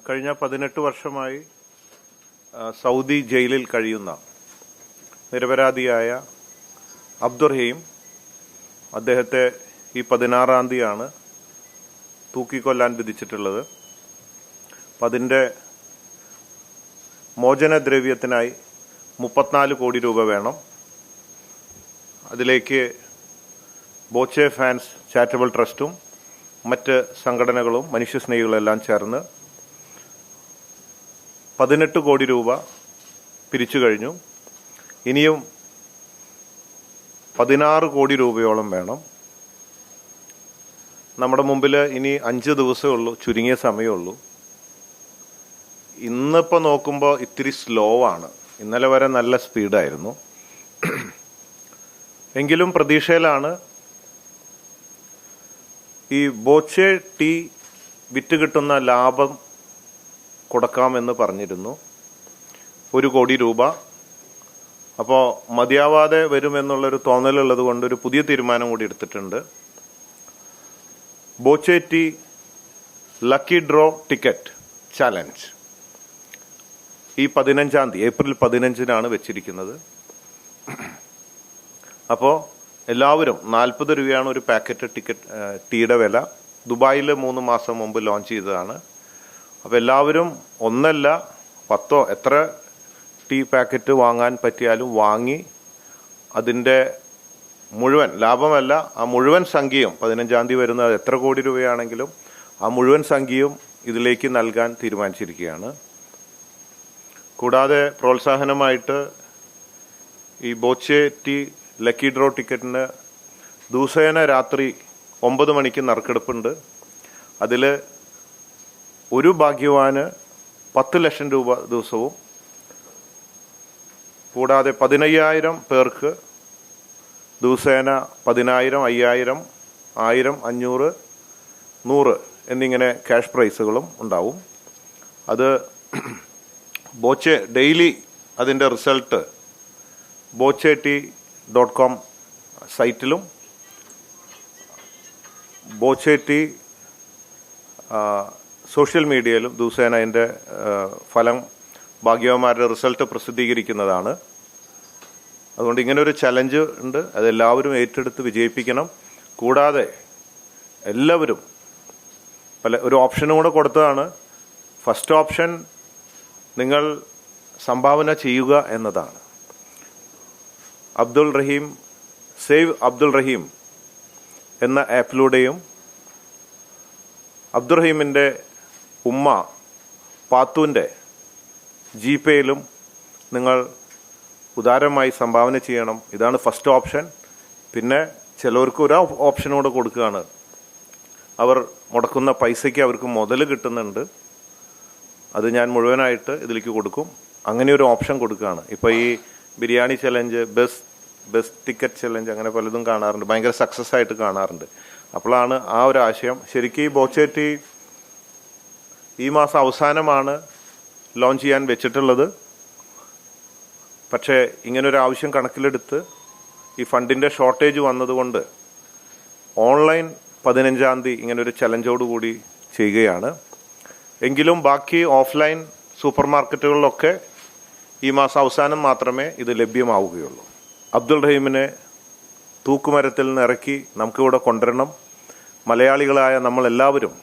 കഴിഞ്ഞ 18 വർഷമായി സൗദി ജയിലിൽ കഴിയുന്ന നിരപരാധിയായ അബ്ദുറഹീം, അദ്ദേഹത്തെ ഈ 16-ാം തീയതിയാണ് തൂക്കിക്കൊല്ലാൻ വിധിച്ചിട്ടുള്ളത്. അപ്പം അതിൻ്റെ മോചനദ്രവ്യത്തിനായി 34 കോടി രൂപ വേണം. അതിലേക്ക് ബോച്ചെ ഫാൻസ് ചാരിറ്റബിൾ ട്രസ്റ്റും മറ്റ് സംഘടനകളും മനുഷ്യസ്നേഹികളെല്ലാം ചേർന്ന് 18 കോടി രൂപ പിരിച്ചു കഴിഞ്ഞു. ഇനിയും 16 കോടി രൂപയോളം വേണം. നമ്മുടെ മുമ്പിൽ ഇനി 5 ദിവസമേ ഉള്ളൂ, ചുരുങ്ങിയ സമയമുള്ളൂ. ഇന്നിപ്പോൾ നോക്കുമ്പോൾ ഇത്തിരി സ്ലോ ആണ്. ഇന്നലെ വരെ നല്ല സ്പീഡായിരുന്നു. എങ്കിലും പ്രതീക്ഷയിലാണ്. ഈ ബോച്ചെ ടീ വിറ്റ് കിട്ടുന്ന ലാഭം കൊടുക്കാമെന്ന് പറഞ്ഞിരുന്നു, 1 കോടി രൂപ. അപ്പോൾ മതിയാവാതെ വരുമെന്നുള്ളൊരു തോന്നലുള്ളത് കൊണ്ട് ഒരു പുതിയ തീരുമാനം കൂടി എടുത്തിട്ടുണ്ട്. Boche tea lucky draw ticket challenge ഈ 15-ാം തീയതി ഏപ്രിൽ 15-നാണ് വെച്ചിരിക്കുന്നത്. അപ്പോൾ എല്ലാവരും 40 രൂപയാണ് ഒരു പാക്കറ്റ് ടീയുടെ വില. ദുബായിൽ 3 മാസം മുമ്പ് ലോഞ്ച് ചെയ്തതാണ്. അപ്പോൾ എല്ലാവരും 1 അല്ല 10 എത്ര ടീ പാക്കറ്റ് വാങ്ങാൻ പറ്റിയാലും വാങ്ങി അതിൻ്റെ മുഴുവൻ ലാഭമല്ല, ആ മുഴുവൻ സംഖ്യയും 15-ാം തീയതി വരുന്നത് എത്ര കോടി രൂപയാണെങ്കിലും ആ മുഴുവൻ സംഖ്യയും ഇതിലേക്ക് നൽകാൻ തീരുമാനിച്ചിരിക്കുകയാണ്. കൂടാതെ പ്രോത്സാഹനമായിട്ട് ഈ ബോച്ചെ ടീ ലക്കി ഡ്രോ ടിക്കറ്റിന് ദിവസേന രാത്രി 9 മണിക്ക് നറുക്കെടുപ്പുണ്ട്. അതിൽ ഒരു ഭാഗ്യവാന് 10 ലക്ഷം രൂപ ദിവസവും, കൂടാതെ 15,000 പേർക്ക് ദിവസേന 10,000, 5,000, 1,000, 500, 100 എന്നിങ്ങനെ ക്യാഷ് പ്രൈസുകളും ഉണ്ടാവും. അത് ബോച്ചെ ഡെയിലി അതിൻ്റെ റിസൾട്ട് bocheti.com സൈറ്റിലും ബോച്ചെറ്റി സോഷ്യൽ മീഡിയയിലും ദിവസേന അതിൻ്റെ ഫലം ഭാഗ്യവാന്മാരുടെ റിസൾട്ട് പ്രസിദ്ധീകരിക്കുന്നതാണ്. അതുകൊണ്ട് ഇങ്ങനൊരു ചലഞ്ച് ഉണ്ട്, അതെല്ലാവരും ഏറ്റെടുത്ത് വിജയിപ്പിക്കണം. കൂടാതെ എല്ലാവരും ഒരു ഓപ്ഷനും കൂടെ കൊടുത്തതാണ്. ഫസ്റ്റ് ഓപ്ഷൻ നിങ്ങൾ സംഭാവന ചെയ്യുക എന്നതാണ്. അബ്ദുൾ റഹീം സേവ് അബ്ദുൾ റഹീം എന്ന ആപ്പിലൂടെയും അബ്ദുറഹീമിൻ്റെ ഉമ്മ പാത്തുവിൻ്റെ ജിപേയിലും നിങ്ങൾ ഉദാരമായി സംഭാവന ചെയ്യണം. ഇതാണ് ഫസ്റ്റ് ഓപ്ഷൻ. പിന്നെ ചിലവർക്ക് ഒരു ഓപ്ഷൻ കൂടെ കൊടുക്കുകയാണ്. അവർ മുടക്കുന്ന പൈസയ്ക്ക് അവർക്ക് മുതൽ കിട്ടുന്നുണ്ട്. അത് ഞാൻ മുഴുവനായിട്ട് ഇതിലേക്ക് കൊടുക്കും. അങ്ങനെ ഒരു ഓപ്ഷൻ കൊടുക്കുകയാണ്. ഇപ്പോൾ ഈ biryani challenge, best ticket challenge, അങ്ങനെ പലതും കാണാറുണ്ട്, ഭയങ്കര സക്സസ് ആയിട്ട് കാണാറുണ്ട്. അപ്പോഴാണ് ആ ഒരു ആശയം. ശരിക്കും ഈ ബോച്ചെറ്റി ഈ മാസം അവസാനമാണ് ലോഞ്ച് ചെയ്യാൻ വെച്ചിട്ടുള്ളത്. പക്ഷേ ഇങ്ങനൊരു ആവശ്യം കണക്കിലെടുത്ത് ഈ ഫണ്ടിൻ്റെ ഷോർട്ടേജ് വന്നതുകൊണ്ട് ഓൺലൈൻ 15-ാം തീയതി ഇങ്ങനൊരു ചലഞ്ചോടുകൂടി ചെയ്യുകയാണ്. എങ്കിലും ബാക്കി ഓഫ്ലൈൻ സൂപ്പർ മാർക്കറ്റുകളിലൊക്കെ ഈ മാസം അവസാനം മാത്രമേ ഇത് ലഭ്യമാവുകയുള്ളൂ. അബ്ദുൾ റഹീമിനെ തൂക്കുമരത്തിൽ നിന്ന് ഇറക്കി നമുക്കിവിടെ കൊണ്ടുവരണം. മലയാളികളായ നമ്മളെല്ലാവരും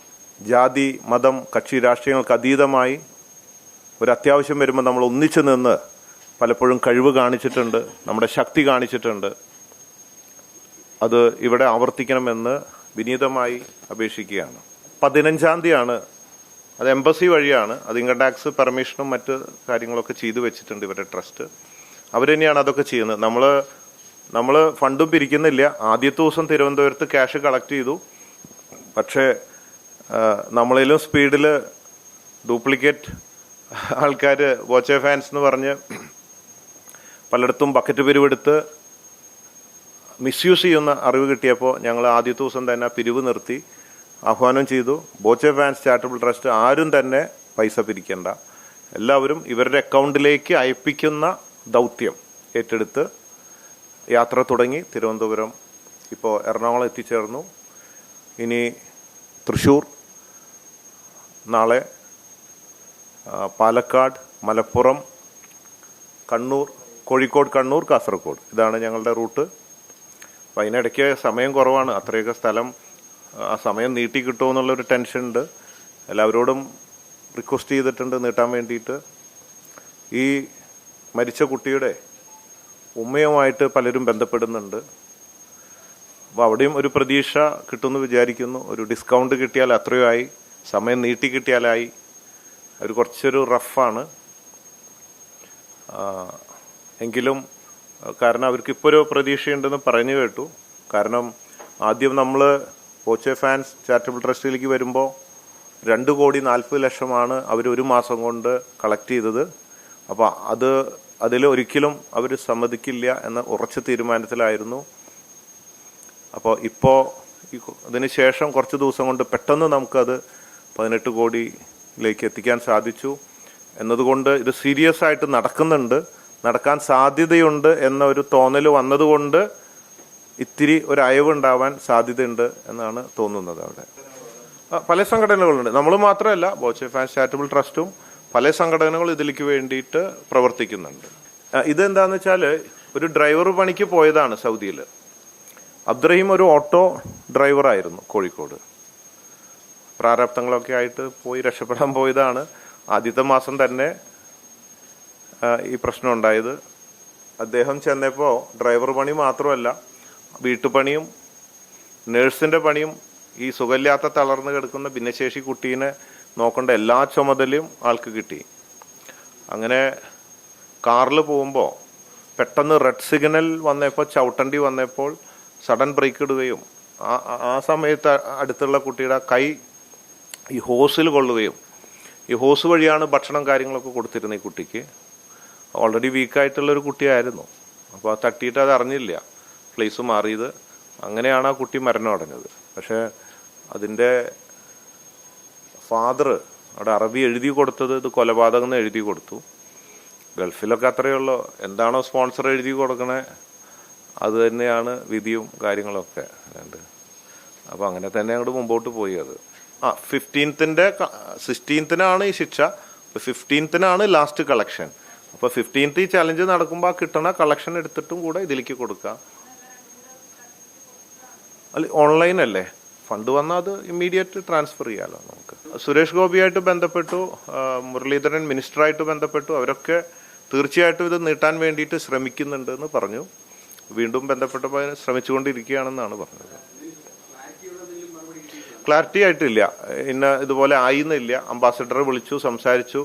ജാതി, മതം, കക്ഷി രാഷ്ട്രീയങ്ങൾക്ക് അതീതമായി ഒരു അത്യാവശ്യം വരുമ്പോൾ നമ്മൾ ഒന്നിച്ചു നിന്ന് പലപ്പോഴും കഴിവ് കാണിച്ചിട്ടുണ്ട്, നമ്മുടെ ശക്തി കാണിച്ചിട്ടുണ്ട്. അത് ഇവിടെ ആവർത്തിക്കണമെന്ന് വിനീതമായി അപേക്ഷിക്കുകയാണ്. 15-ാം തീയതിയാണ്, അത് എംബസി വഴിയാണ്. അത് ഇൻകം ടാക്സ് പെർമിഷനും മറ്റ് കാര്യങ്ങളൊക്കെ ചെയ്തു വെച്ചിട്ടുണ്ട് ഇവരുടെ ട്രസ്റ്റ്. അവർ തന്നെയാണ് അതൊക്കെ ചെയ്യുന്നത്. നമ്മൾ ഫണ്ടും പിരിക്കുന്നില്ല. ആദ്യത്തെ ദിവസം തിരുവനന്തപുരത്ത് ക്യാഷ് കളക്ട് ചെയ്തു. പക്ഷേ നമ്മളേലും സ്പീഡിൽ ഡ്യൂപ്ലിക്കേറ്റ് ആൾക്കാർ ബോച്ചെ ഫാൻസ് എന്ന് പറഞ്ഞ് പലയിടത്തും ബക്കറ്റ് പിരിവെടുത്ത് മിസ്യൂസ് ചെയ്യുന്ന അറിവ് കിട്ടിയപ്പോൾ ഞങ്ങൾ ആദ്യത്തെ ദിവസം തന്നെ പിരിവ് നിർത്തി ആഹ്വാനം ചെയ്തു. ബോച്ചെ ഫാൻസ് ചാരിറ്റബിൾ ട്രസ്റ്റ് ആരും തന്നെ പൈസ പിരിക്കേണ്ട, എല്ലാവരും ഇവരുടെ അക്കൗണ്ടിലേക്ക് അയപ്പിക്കുന്ന ദൗത്യം ഏറ്റെടുത്ത് യാത്ര തുടങ്ങി. തിരുവനന്തപുരം, ഇപ്പോൾ എറണാകുളം എത്തിച്ചേർന്നു. ഇനി തൃശ്ശൂർ, നാളെ പാലക്കാട്, മലപ്പുറം, കണ്ണൂർ, കോഴിക്കോട്, കണ്ണൂർ, കാസർഗോഡ്. ഇതാണ് ഞങ്ങളുടെ റൂട്ട്. അപ്പം അതിനിടയ്ക്ക് സമയം കുറവാണ്. അത്രയൊക്കെ സ്ഥലം ആ സമയം നീട്ടി കിട്ടുമോ എന്നുള്ളൊരു ടെൻഷൻ ഉണ്ട്. എല്ലാവരോടും റിക്വസ്റ്റ് ചെയ്തിട്ടുണ്ട് നീട്ടാൻ വേണ്ടിയിട്ട്. ഈ മരിച്ച കുട്ടിയുടെ ഉമ്മയുമായിട്ട് പലരും ബന്ധപ്പെടുന്നുണ്ട്. അപ്പോൾ അവിടെയും ഒരു പ്രതീക്ഷ കിട്ടുമെന്ന് വിചാരിക്കുന്നു. ഒരു ഡിസ്കൗണ്ട് കിട്ടിയാൽ അത്രയോ ആയി, സമയം നീട്ടി കിട്ടിയാലായി. അവർ കുറച്ചൊരു റഫാണ് എങ്കിലും, കാരണം അവർക്ക് ഇപ്പോൾ ഒരു പ്രതീക്ഷയുണ്ടെന്ന് പറഞ്ഞു കേട്ടു. കാരണം ആദ്യം നമ്മൾ ബോച്ചെ ഫാൻസ് ചാരിറ്റബിൾ ട്രസ്റ്റിലേക്ക് വരുമ്പോൾ 2,40,00,000 അവർ ഒരു മാസം കൊണ്ട് കളക്ട് ചെയ്തത്. അപ്പോൾ അതിൽ ഒരിക്കലും അവർ സമ്മതിക്കില്ല എന്ന ഉറച്ച തീരുമാനത്തിലായിരുന്നു. അപ്പോൾ ഇപ്പോൾ അതിന് ശേഷം കുറച്ച് ദിവസം കൊണ്ട് പെട്ടെന്ന് നമുക്കത് 18 കോടിയിലേക്ക് എത്തിക്കാൻ സാധിച്ചു എന്നതുകൊണ്ട് ഇത് സീരിയസ് ആയിട്ട് നടക്കാൻ സാധ്യതയുണ്ട് എന്ന ഒരു തോന്നൽ വന്നതുകൊണ്ട് ഇത്തിരി ഒരു അയവുണ്ടാവാൻ സാധ്യതയുണ്ട് എന്നാണ് തോന്നുന്നത്. അവിടെ പല സംഘടനകളുണ്ട്, നമ്മൾ മാത്രമല്ല, ബോച്ചെ ഫാൻസ് ചാരിറ്റബിൾ ട്രസ്റ്റും പല സംഘടനകൾ ഇതിലേക്ക് വേണ്ടിയിട്ട് പ്രവർത്തിക്കുന്നുണ്ട്. ഇതെന്താന്ന് വെച്ചാൽ ഒരു ഡ്രൈവർ പണിക്ക് പോയതാണ് സൗദിയിൽ. അബ്ദുറഹീം ഒരു ഓട്ടോ ഡ്രൈവറായിരുന്നു കോഴിക്കോട്. പ്രാരാബ്ദങ്ങളൊക്കെ ആയിട്ട് പോയി രക്ഷപ്പെടാൻ പോയതാണ്. ആദ്യത്തെ മാസം തന്നെ ഈ പ്രശ്നം ഉണ്ടായത്. അദ്ദേഹം ചെന്നപ്പോൾ ഡ്രൈവർ പണി മാത്രമല്ല, വീട്ടുപണിയും നേഴ്സിൻ്റെ പണിയും ഈ സുഖമില്ലാത്ത തളർന്ന് കിടക്കുന്ന ഭിന്നശേഷി കുട്ടീനെ നോക്കേണ്ട എല്ലാ ചുമതലയും ആൾക്ക് കിട്ടി. അങ്ങനെ കാറിൽ പോകുമ്പോൾ പെട്ടെന്ന് റെഡ് സിഗ്നൽ ചവിട്ടണ്ടി വന്നപ്പോൾ സഡൻ ബ്രേക്ക് ഇടുകയും ആ സമയത്ത് അടുത്തുള്ള കുട്ടിയുടെ കൈ ഈ ഹോസിൽ കൊള്ളുകയും, ഈ ഹോസ് വഴിയാണ് ഭക്ഷണം കാര്യങ്ങളൊക്കെ കൊടുത്തിരുന്നത് ഈ കുട്ടിക്ക്. ഓൾറെഡി വീക്കായിട്ടുള്ളൊരു കുട്ടിയായിരുന്നു. അപ്പോൾ അത് തട്ടിയിട്ട് അത് അറിഞ്ഞില്ല, പ്ലേസ് മാറിയത്. അങ്ങനെയാണ് ആ കുട്ടി മരണം അടഞ്ഞത്. പക്ഷേ അതിൻ്റെ ഫാദർ അവിടെ അറബി എഴുതി കൊടുത്തത് ഇത് കൊലപാതകം എന്ന് എഴുതി കൊടുത്തു. ഗൾഫിലൊക്കെ അത്രയേ ഉള്ളൂ, എന്താണോ സ്പോൺസർ എഴുതി കൊടുക്കണേ അത് തന്നെയാണ് വിധിയും കാര്യങ്ങളൊക്കെ. അപ്പോൾ അങ്ങനെ തന്നെ അങ്ങോട്ട് മുമ്പോട്ട് പോയി. അത് 16th ഈ ശിക്ഷ, 15th ലാസ്റ്റ് കളക്ഷൻ. അപ്പോൾ 15th ഈ ചലഞ്ച് നടക്കുമ്പോൾ കിട്ടണ കളക്ഷൻ എടുത്തിട്ടും കൂടെ ഇതിലേക്ക് കൊടുക്കാം. അല്ല, ഓൺലൈൻ അല്ലേ, ഫണ്ട് വന്നാൽ അത് ഇമ്മീഡിയറ്റ് ട്രാൻസ്ഫർ ചെയ്യാമല്ലോ നമുക്ക്. സുരേഷ് ഗോപിയായിട്ട് ബന്ധപ്പെട്ടു, മുരളീധരൻ മിനിസ്റ്ററായിട്ട് ബന്ധപ്പെട്ടു. അവരൊക്കെ തീർച്ചയായിട്ടും ഇത് നീട്ടാൻ വേണ്ടിയിട്ട് ശ്രമിക്കുന്നുണ്ട് എന്ന് പറഞ്ഞു. വീണ്ടും ബന്ധപ്പെട്ടപ്പോൾ ശ്രമിച്ചുകൊണ്ടിരിക്കുകയാണെന്നാണ് പറഞ്ഞത്. ക്ലാരിറ്റി ആയിട്ടില്ല, ഇതുപോലെ ആയിന്നില്ല. അംബാസഡറെ വിളിച്ചു, സംസാരിച്ചു,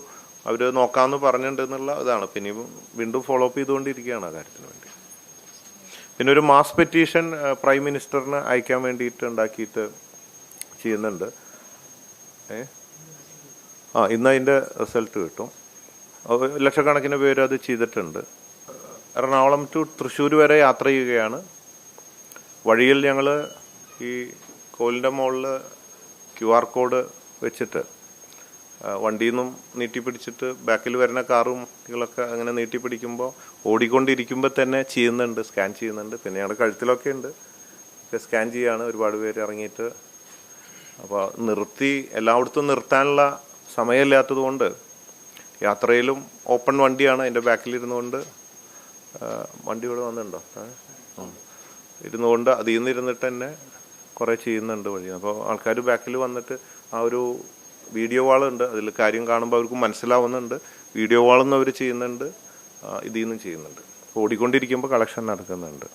അവർ നോക്കാമെന്ന് പറഞ്ഞിട്ടുണ്ട് എന്നുള്ള ഇതാണ്. പിന്നെ വീണ്ടും ഫോളോ അപ്പ് ചെയ്തുകൊണ്ടിരിക്കുകയാണ് ആ കാര്യത്തിന് വേണ്ടി. പിന്നെ ഒരു മാസ് പെറ്റീഷൻ പ്രൈം മിനിസ്റ്ററിന് അയക്കാൻ വേണ്ടിയിട്ട് ഉണ്ടാക്കിയിട്ട് ചെയ്യുന്നുണ്ട്. ഇന്ന് അതിൻ്റെ റിസൾട്ട് കിട്ടും. ലക്ഷക്കണക്കിന് പേര് അത് ചെയ്തിട്ടുണ്ട്. എറണാകുളം ടു തൃശ്ശൂർ വരെ യാത്ര ചെയ്യുകയാണ്. വഴിയിൽ ഞങ്ങൾ ഈ കോലിൻ്റെ മുകളിൽ QR കോഡ് വെച്ചിട്ട് വണ്ടിയിൽ നിന്നും നീട്ടിപ്പിടിച്ചിട്ട് ബാക്കിൽ വരുന്ന കാറും കുട്ടികളൊക്കെ അങ്ങനെ നീട്ടിപ്പിടിക്കുമ്പോൾ ഓടിക്കൊണ്ടിരിക്കുമ്പോൾ തന്നെ ചെയ്യുന്നുണ്ട്, സ്കാൻ ചെയ്യുന്നുണ്ട്. പിന്നെ ഞങ്ങളുടെ കഴുത്തിലൊക്കെ ഉണ്ട്, സ്കാൻ ചെയ്യാണ് ഒരുപാട് പേര് ഇറങ്ങിയിട്ട്. അപ്പോൾ എല്ലായിടത്തും നിർത്താനുള്ള സമയമില്ലാത്തത് കൊണ്ട് യാത്രയിലും ഓപ്പൺ വണ്ടിയാണ്, അതിൻ്റെ ബാക്കിലിരുന്നുകൊണ്ട് വണ്ടി ഇവിടെ വന്നിട്ടുണ്ടോ ഇരുന്നുകൊണ്ട് അതിൽ നിന്ന് ഇരുന്നിട്ട് തന്നെ കുറേ ചെയ്യുന്നുണ്ട് വഴി. അപ്പോൾ ആൾക്കാർ ബാക്കിൽ വന്നിട്ട് ആ ഒരു വീഡിയോ വാളുണ്ട്, അതിൽ കാര്യം കാണുമ്പോൾ അവർക്ക് മനസ്സിലാവുന്നുണ്ട്. വീഡിയോ വാളൊന്നും അവർ ചെയ്യുന്നുണ്ട്, ഇതിൽ നിന്നും ചെയ്യുന്നുണ്ട്. ഓടിക്കൊണ്ടിരിക്കുമ്പോൾ കളക്ഷൻ നടക്കുന്നുണ്ട്.